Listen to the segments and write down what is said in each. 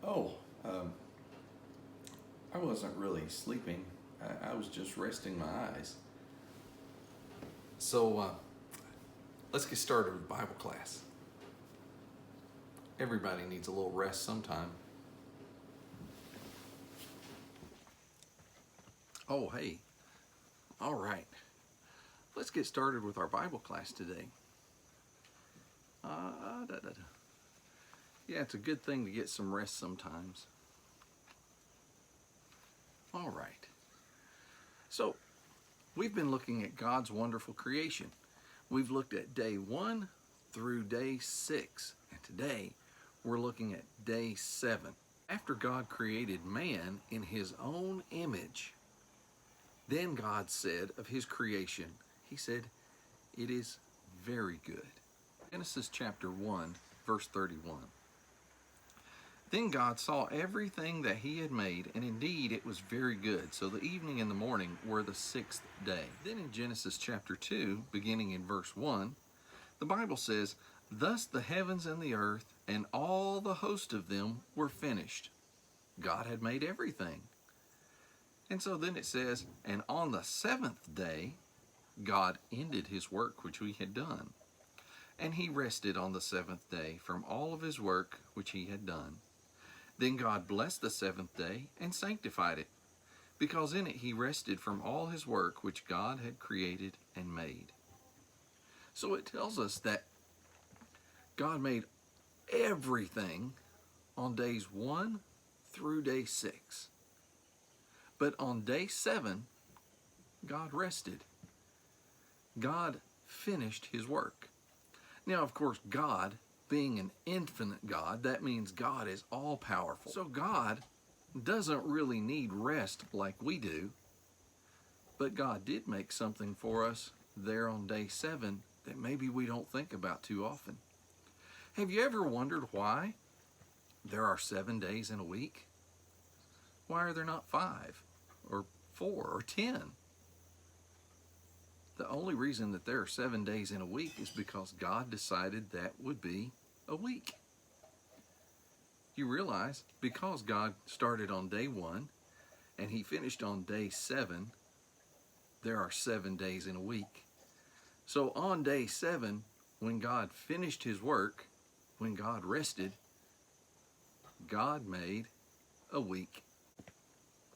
Oh, um, I wasn't really sleeping. I was just resting my eyes. So let's get started with Bible class. Everybody needs a little rest sometime. Oh, hey. All right. Let's get started with our Bible class today. Yeah, it's a good thing to get some rest sometimes. All right. So, we've been looking at God's wonderful creation. We've looked at day 1 through day 6, and today we're looking at day 7. After God created man in his own image, then God said of his creation, he said, it is very good. Genesis chapter 1, verse 31. Then God saw everything that he had made, and indeed it was very good. So the evening and the morning were the 6th day. Then in Genesis chapter 2, beginning in verse 1, the Bible says, thus the heavens and the earth and all the host of them were finished. God had made everything. And so then it says, and on the 7th day, God ended his work which he had done. And he rested on the 7th day from all of his work which he had done. Then God blessed the 7th day and sanctified it, because in it he rested from all his work which God had created and made. So it tells us that God made everything on days 1 through day 6. But on day 7, God rested. God finished his work. Now, of course, God, being an infinite God, that means God is all powerful. So God doesn't really need rest like we do, but God did make something for us there on day 7 that maybe we don't think about too often. Have you ever wondered why there are 7 days in a week? Why are there not 5 or 4 or 10? The only reason that there are 7 days in a week is because God decided that would be a week. You realize, because God started on day 1 and he finished on day 7, there are 7 days in a week. So on day 7, when God finished his work, when God rested, God made a week.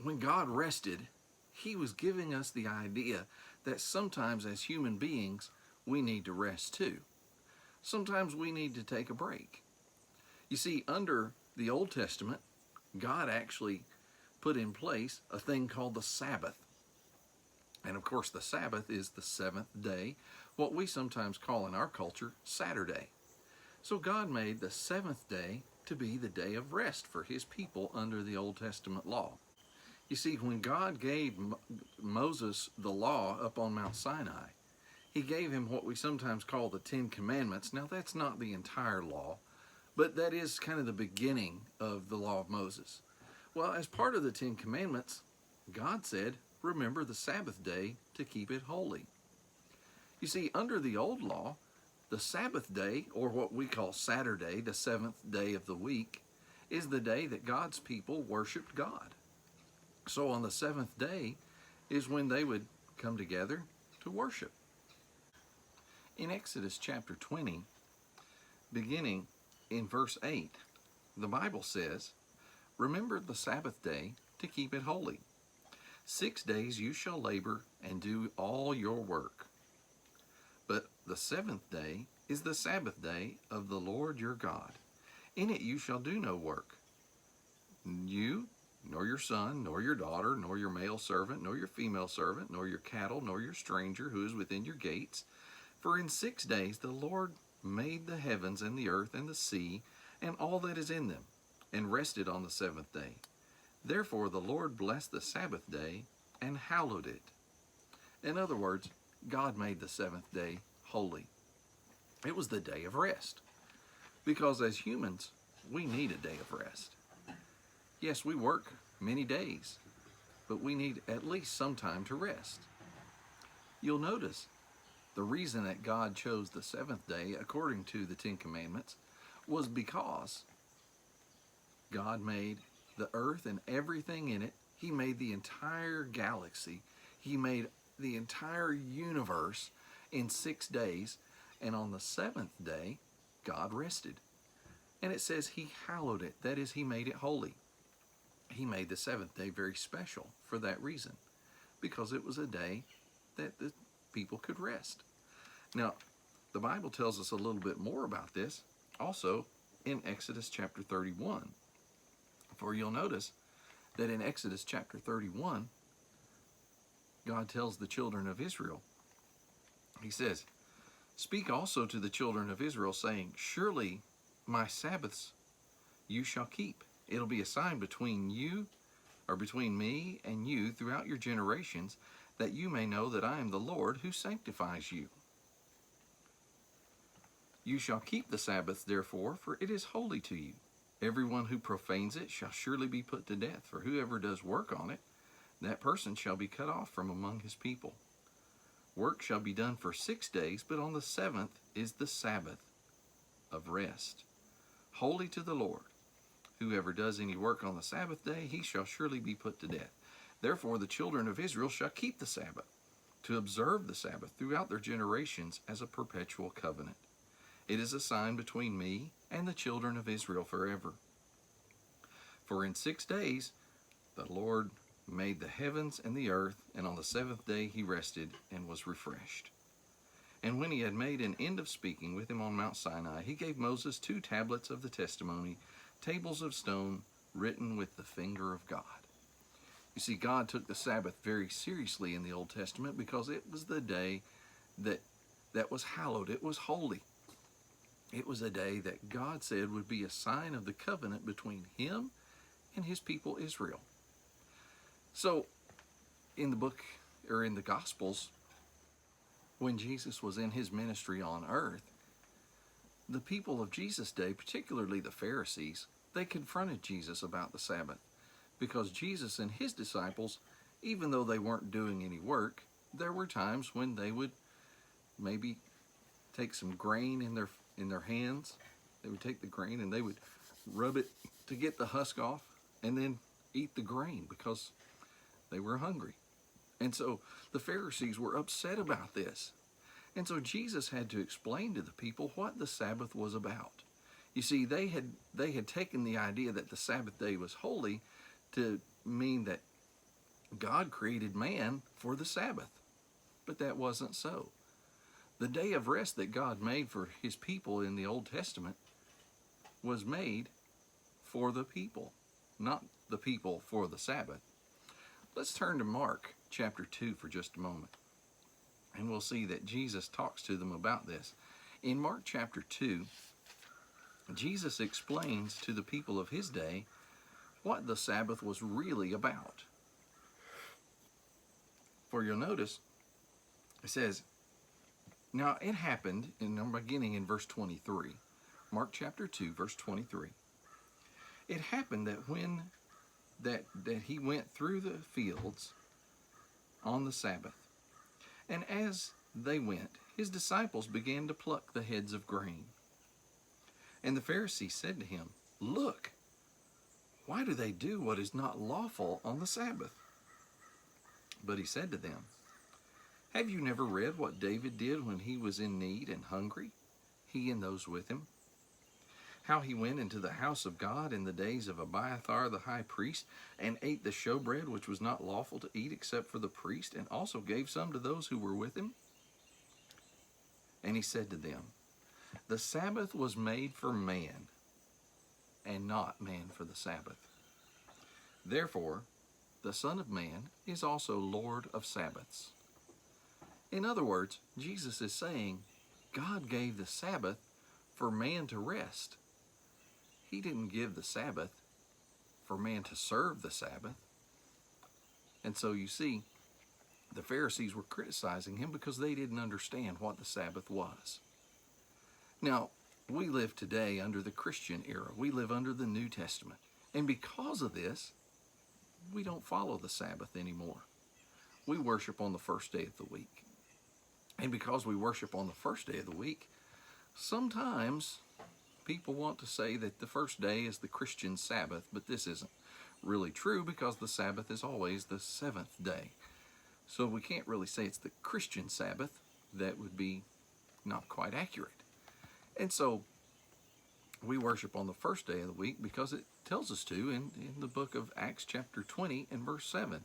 When God rested, he was giving us the idea that sometimes as human beings, we need to rest too. Sometimes we need to take a break. You see, under the Old Testament, God actually put in place a thing called the Sabbath. And of course, the Sabbath is the 7th day, what we sometimes call in our culture Saturday. So God made the 7th day to be the day of rest for his people under the Old Testament law. You see, when God gave Moses the law up on Mount Sinai, he gave him what we sometimes call the 10 Commandments. Now, that's not the entire law, but that is kind of the beginning of the law of Moses. Well, as part of the 10 Commandments, God said, remember the Sabbath day to keep it holy. You see, under the old law, the Sabbath day, or what we call Saturday, the 7th day of the week, is the day that God's people worshiped God. So on the 7th day is when they would come together to worship. In Exodus chapter 20, beginning in verse 8, the Bible says, remember the Sabbath day to keep it holy. 6 days you shall labor and do all your work. But the 7th day is the Sabbath day of the Lord your God. In it you shall do no work. You, nor your son, nor your daughter, nor your male servant, nor your female servant, nor your cattle, nor your stranger who is within your gates. For in 6 days the Lord made the heavens and the earth and the sea and all that is in them, and rested on the 7th day. Therefore the Lord blessed the Sabbath day and hallowed it. In other words, God made the 7th day holy. It was the day of rest. Because as humans, we need a day of rest. Yes, we work many days, but we need at least some time to rest. You'll notice the reason that God chose the 7th day according to the 10 Commandments was because God made the earth and everything in it. He made the entire galaxy. He made the entire universe in 6 days. And on the seventh day, God rested. And it says he hallowed it. That is, he made it holy. He made the seventh day very special for that reason, because it was a day that the people could rest. Now, the Bible tells us a little bit more about this also in Exodus chapter 31. For you'll notice that in Exodus chapter 31, God tells the children of Israel, he says, "Speak also to the children of Israel, saying, Surely my Sabbaths you shall keep. It'll be a sign between you, or between me and you throughout your generations, that you may know that I am the Lord who sanctifies you. You shall keep the Sabbath, therefore, for it is holy to you. Everyone who profanes it shall surely be put to death, for whoever does work on it, that person shall be cut off from among his people. Work shall be done for 6 days, but on the seventh is the Sabbath of rest, holy to the Lord. Whoever does any work on the Sabbath day, he shall surely be put to death. Therefore the children of Israel shall keep the Sabbath, to observe the Sabbath throughout their generations as a perpetual covenant. It is a sign between me and the children of Israel forever. For in 6 days the Lord made the heavens and the earth, and on the seventh day he rested and was refreshed. And when he had made an end of speaking with him on Mount Sinai, he gave Moses 2 tablets of the testimony, tables of stone written with the finger of God." You see, God took the Sabbath very seriously in the Old Testament because it was the day that was hallowed. It was holy. It was a day that God said would be a sign of the covenant between him and his people Israel. So in the book, or in the Gospels, when Jesus was in his ministry on earth, the people of Jesus' day, particularly the Pharisees, they confronted Jesus about the Sabbath, because Jesus and his disciples, even though they weren't doing any work, there were times when they would maybe take some grain in their hands. They would take the grain and they would rub it to get the husk off, and then eat the grain because they were hungry. And so the Pharisees were upset about this. And so Jesus had to explain to the people what the Sabbath was about. You see, they had taken the idea that the Sabbath day was holy to mean that God created man for the Sabbath. But that wasn't so. The day of rest that God made for his people in the Old Testament was made for the people, not the people for the Sabbath. Let's turn to Mark chapter 2 for just a moment, and we'll see that Jesus talks to them about this. In Mark chapter 2, Jesus explains to the people of his day what the Sabbath was really about. For you'll notice, it says, "Now it happened," and I'm beginning in verse 23, Mark chapter 2, verse 23. "It happened that when that he went through the fields on the Sabbath, and as they went, his disciples began to pluck the heads of grain. And the Pharisees said to him, 'Look, why do they do what is not lawful on the Sabbath?' But he said to them, 'Have you never read what David did when he was in need and hungry, he and those with him? How he went into the house of God in the days of Abiathar the high priest, and ate the showbread which was not lawful to eat except for the priest, and also gave some to those who were with him?' And he said to them, 'The Sabbath was made for man, and not man for the Sabbath. Therefore, the Son of Man is also Lord of Sabbaths.'" In other words, Jesus is saying God gave the Sabbath for man to rest. He didn't give the Sabbath for man to serve the Sabbath. And so you see, the Pharisees were criticizing him because they didn't understand what the Sabbath was. Now, we live today under the Christian era. We live under the New Testament. And because of this, we don't follow the Sabbath anymore. We worship on the first day of the week. And because we worship on the first day of the week, sometimes people want to say that the first day is the Christian Sabbath, but this isn't really true because the Sabbath is always the seventh day. So we can't really say it's the Christian Sabbath. That would be not quite accurate. And so we worship on the first day of the week because it tells us to in the book of Acts chapter 20 and verse 7.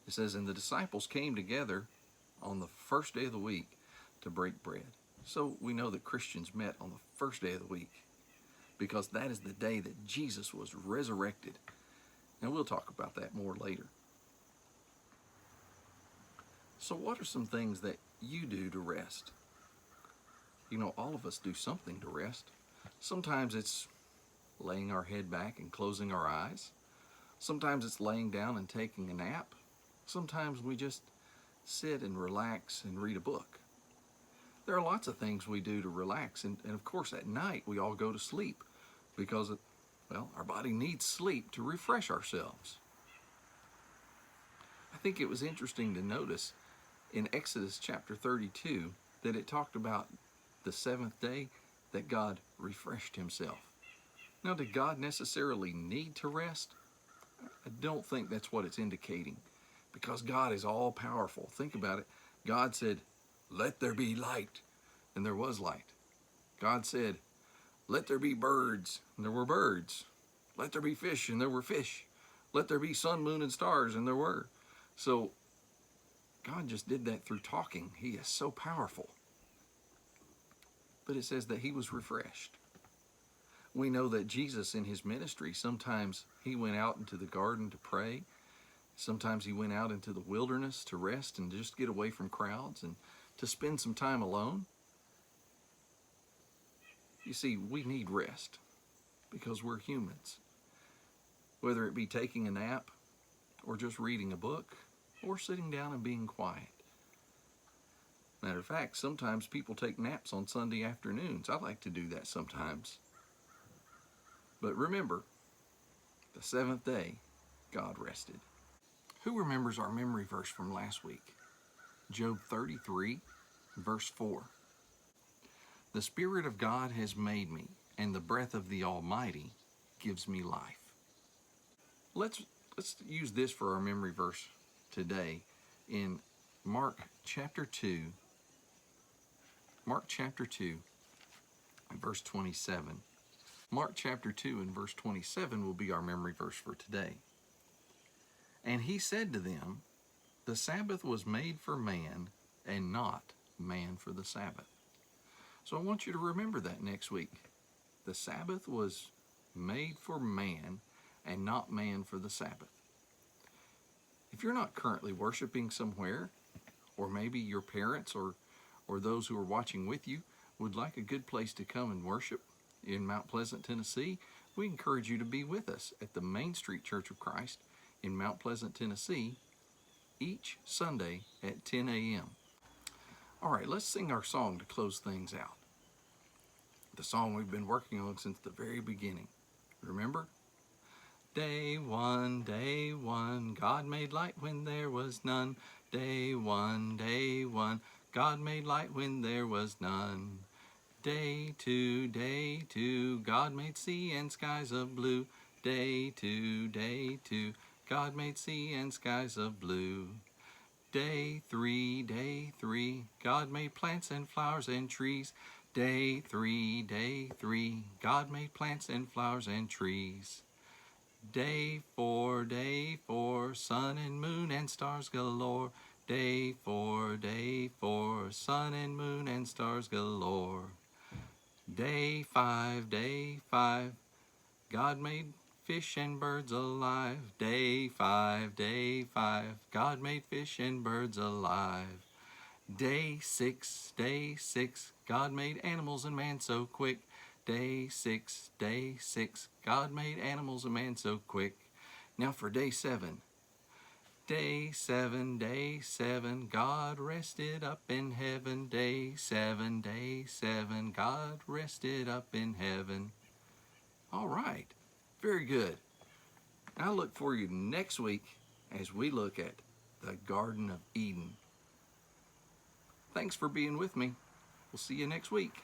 It says, "And the disciples came together on the first day of the week to break bread." So we know that Christians met on the first day of the week because that is the day that Jesus was resurrected. And we'll talk about that more later. So what are some things that you do to rest? You know, all of us do something to rest. Sometimes it's laying our head back and closing our eyes. Sometimes it's laying down and taking a nap. Sometimes we just sit and relax and read a book. There are lots of things we do to relax, and of course at night we all go to sleep because, our body needs sleep to refresh ourselves. I think it was interesting to notice in Exodus chapter 32 that it talked about the seventh day that God refreshed himself. Now, did God necessarily need to rest? I don't think that's what it's indicating, because God is all powerful. Think about it. God said, "Let there be light," and there was light. God said, "Let there be birds," and there were birds. Let there be fish, and there were fish. Let there be sun, moon, and stars, and there were. So God just did that through talking. He is so powerful. But it says that he was refreshed. We know that Jesus in his ministry, sometimes he went out into the garden to pray. Sometimes he went out into the wilderness to rest and just get away from crowds and to spend some time alone. You see, we need rest because we're humans. Whether it be taking a nap or just reading a book or sitting down and being quiet. Matter of fact, sometimes people take naps on Sunday afternoons. I like to do that sometimes. But remember, the seventh day, God rested. Who remembers our memory verse from last week? Job 33, verse 4. "The Spirit of God has made me, and the breath of the Almighty gives me life." Let's use this for our memory verse today in Mark chapter 2. Mark chapter 2 and verse 27. Mark chapter 2 and verse 27 will be our memory verse for today. "And he said to them, the Sabbath was made for man, and not man for the Sabbath." So I want you to remember that next week. The Sabbath was made for man, and not man for the Sabbath. If you're not currently worshiping somewhere, or maybe your parents or those who are watching with you would like a good place to come and worship in Mount Pleasant, Tennessee, we encourage you to be with us at the Main Street Church of Christ in Mount Pleasant, Tennessee, each Sunday at 10 a.m. All right, let's sing our song to close things out. The song we've been working on since the very beginning. Remember? Day one, God made light when there was none. Day one, God made light when there was none. Day two, God made sea and skies of blue. Day two, God made sea and skies of blue. Day three, God made plants and flowers and trees. Day three, God made plants and flowers and trees. Day four, sun and moon and stars galore. Day four, sun and moon and stars galore. Day five, God made fish and birds alive. Day five, God made fish and birds alive. Day six, God made animals and man so quick. Day six, God made animals and man so quick. Now for day seven. Day seven, God rested up in heaven. Day seven, God rested up in heaven. All right, very good. I look for you next week as we look at the Garden of Eden. Thanks for being with me. We'll see you next week.